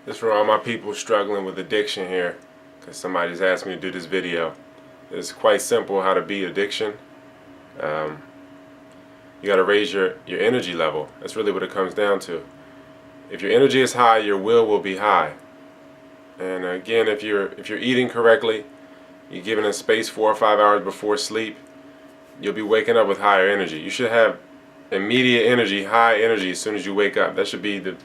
This for all my people struggling with addiction here, because somebody's asked me to do this video. It's quite simple how to beat addiction. Um, you got to raise your energy level. That's really what it comes down to. If your energy is high, your will be high. And again, if you're eating correctly, you're giving it space 4 or 5 hours before sleep, you'll be waking up with higher energy. You should have immediate energy, high energy as soon as you wake up. That should be the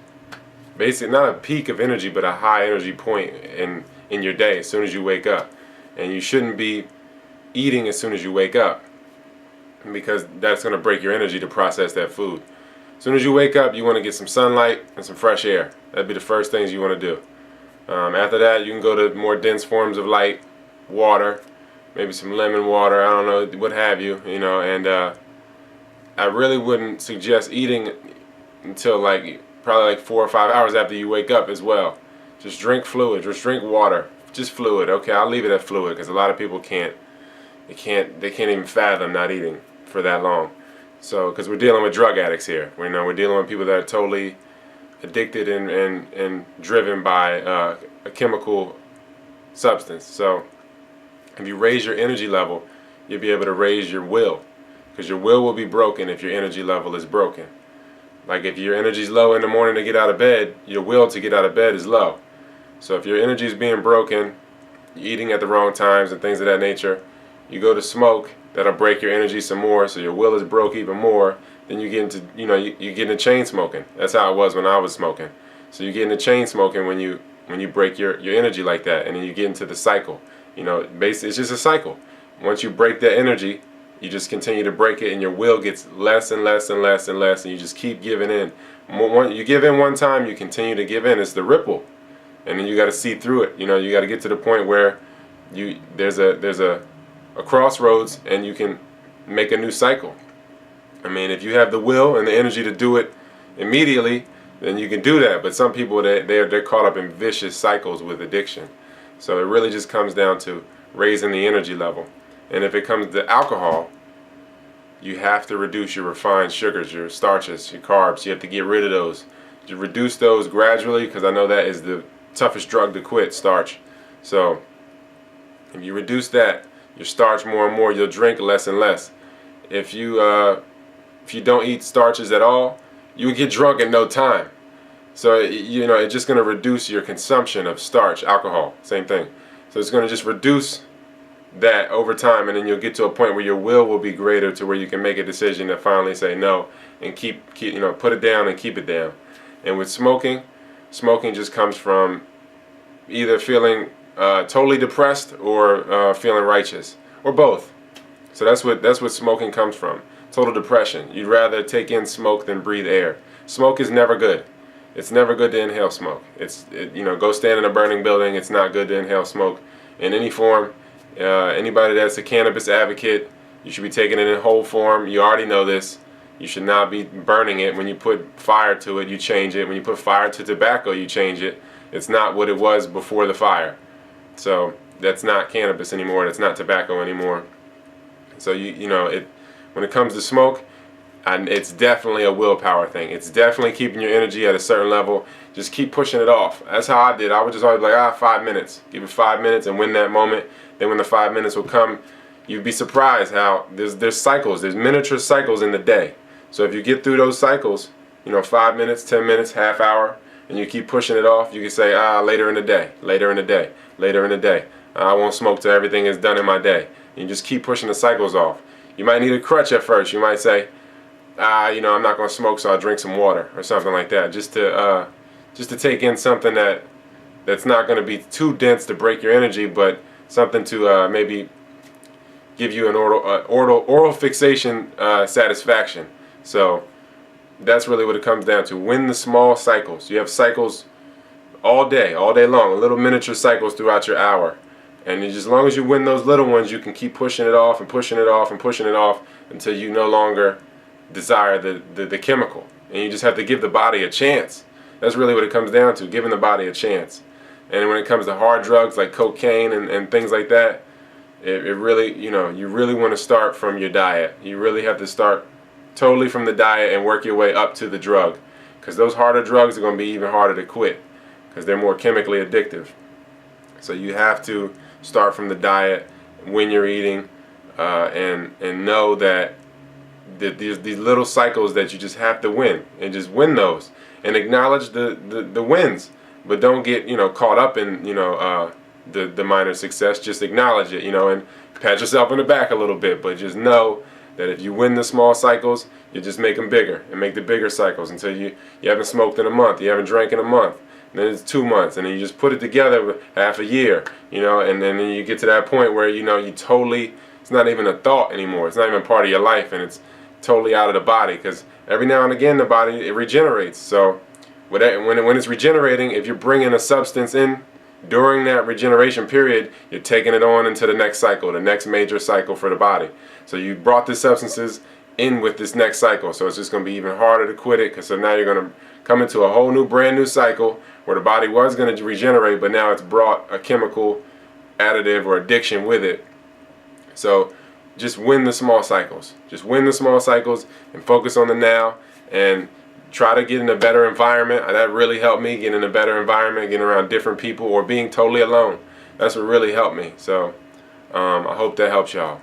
basic, not a peak of energy, but a high energy point in your day as soon as you wake up. And you shouldn't be eating as soon as you wake up, because that's going to break your energy to process that food. As soon as you wake up, you want to get some sunlight and some fresh air. That'd be the first things you want to do. After that, you can go to more dense forms of light, water, maybe some lemon water, I don't know, what have you, and I really wouldn't suggest eating until probably 4 or 5 hours after you wake up as well. Just drink fluid, just drink water, just fluid. Okay, I'll leave it at fluid, because a lot of people can't even fathom not eating for that long. So, because we're dealing with drug addicts here, we're dealing with people that are totally addicted and driven by a chemical substance. So if you raise your energy level, you'll be able to raise your will, because your will be broken if your energy level is broken. Like if your energy is low in the morning to get out of bed, your will to get out of bed is low. So if your energy is being broken, you're eating at the wrong times and things of that nature, you go to smoke, that'll break your energy some more, so your will is broke even more. Then you get into, you get into chain smoking. That's how it was when I was smoking. So you get into chain smoking when you break your energy like that, and then you get into the cycle. Basically it's just a cycle. Once you break that energy, you just continue to break it, and your will gets less and less and less and less, and you just keep giving in. You give in one time, you continue to give in. It's the ripple, and then you got to see through it. You got to get to the point where there's a crossroads, and you can make a new cycle. I mean, if you have the will and the energy to do it immediately, then you can do that. But some people, they're caught up in vicious cycles with addiction. So it really just comes down to raising the energy level. And if it comes to alcohol, you have to reduce your refined sugars, your starches, your carbs. You have to get rid of those. You reduce those gradually, because I know that is the toughest drug to quit, starch. So if you reduce that, your starch more and more, you'll drink less and less. If you don't eat starches at all, you will get drunk in no time. So it's just going to reduce your consumption of starch, alcohol, same thing. So it's going to just reduce that over time, and then you'll get to a point where your will be greater, to where you can make a decision to finally say no and keep put it down and keep it down. And with smoking just comes from either feeling totally depressed or feeling righteous, or both. So that's what smoking comes from. Total depression. You'd rather take in smoke than breathe air. Smoke is never good. It's never good to inhale smoke. Go stand in a burning building. It's not good to inhale smoke in any form. Anybody that's a cannabis advocate, you should be taking it in whole form. You already know this. You should not be burning it. When you put fire to it, you change it. When you put fire to tobacco, you change it. It's not what it was before the fire. So that's not cannabis anymore. That's not tobacco anymore. So when it comes to smoke, and it's definitely a willpower thing. It's definitely keeping your energy at a certain level. Just keep pushing it off. That's how I did. I would just always be like, 5 minutes. Give it 5 minutes and win that moment. Then when the 5 minutes will come, you'd be surprised how there's cycles. There's miniature cycles in the day. So if you get through those cycles, 5 minutes, 10 minutes, half hour, and you keep pushing it off, you can say, later in the day, later in the day, later in the day. I won't smoke till everything is done in my day. And you just keep pushing the cycles off. You might need a crutch at first. You might say, I'm not going to smoke, so I'll drink some water or something like that, just to take in something that's not going to be too dense to break your energy, but something to maybe give you an oral fixation satisfaction. So that's really what it comes down to. Win the small cycles. You have cycles all day long, little miniature cycles throughout your hour. And as long as you win those little ones, you can keep pushing it off and pushing it off and pushing it off until you no longer desire the chemical. And you just have to give the body a chance. That's really what it comes down to, giving the body a chance. And when it comes to hard drugs like cocaine and things like that, it really, you really want to start from your diet. You really have to start totally from the diet and work your way up to the drug, because those harder drugs are going to be even harder to quit. because they're more chemically addictive. So you have to start from the diet, when you're eating, and know that these little cycles that you just have to win, and just win those, and acknowledge the wins, but don't get caught up in the minor success. Just acknowledge it, and pat yourself on the back a little bit, but just know that if you win the small cycles, you just make them bigger and make the bigger cycles until you haven't smoked in a month, you haven't drank in a month, and then it's 2 months, and then you just put it together with half a year, and then you get to that point where you totally, it's not even a thought anymore, it's not even part of your life, and it's totally out of the body, because every now and again the body, it regenerates. So when it's regenerating, if you're bringing a substance in during that regeneration period, you're taking it on into the next cycle, the next major cycle for the body. So you brought the substances in with this next cycle, so it's just going to be even harder to quit it, because so now you're going to come into a whole new brand new cycle where the body was going to regenerate, but now it's brought a chemical additive or addiction with it. So just win the small cycles. Just win the small cycles and focus on the now, and try to get in a better environment. That really helped me, get in a better environment, getting around different people, or being totally alone. That's what really helped me. So I hope that helps y'all.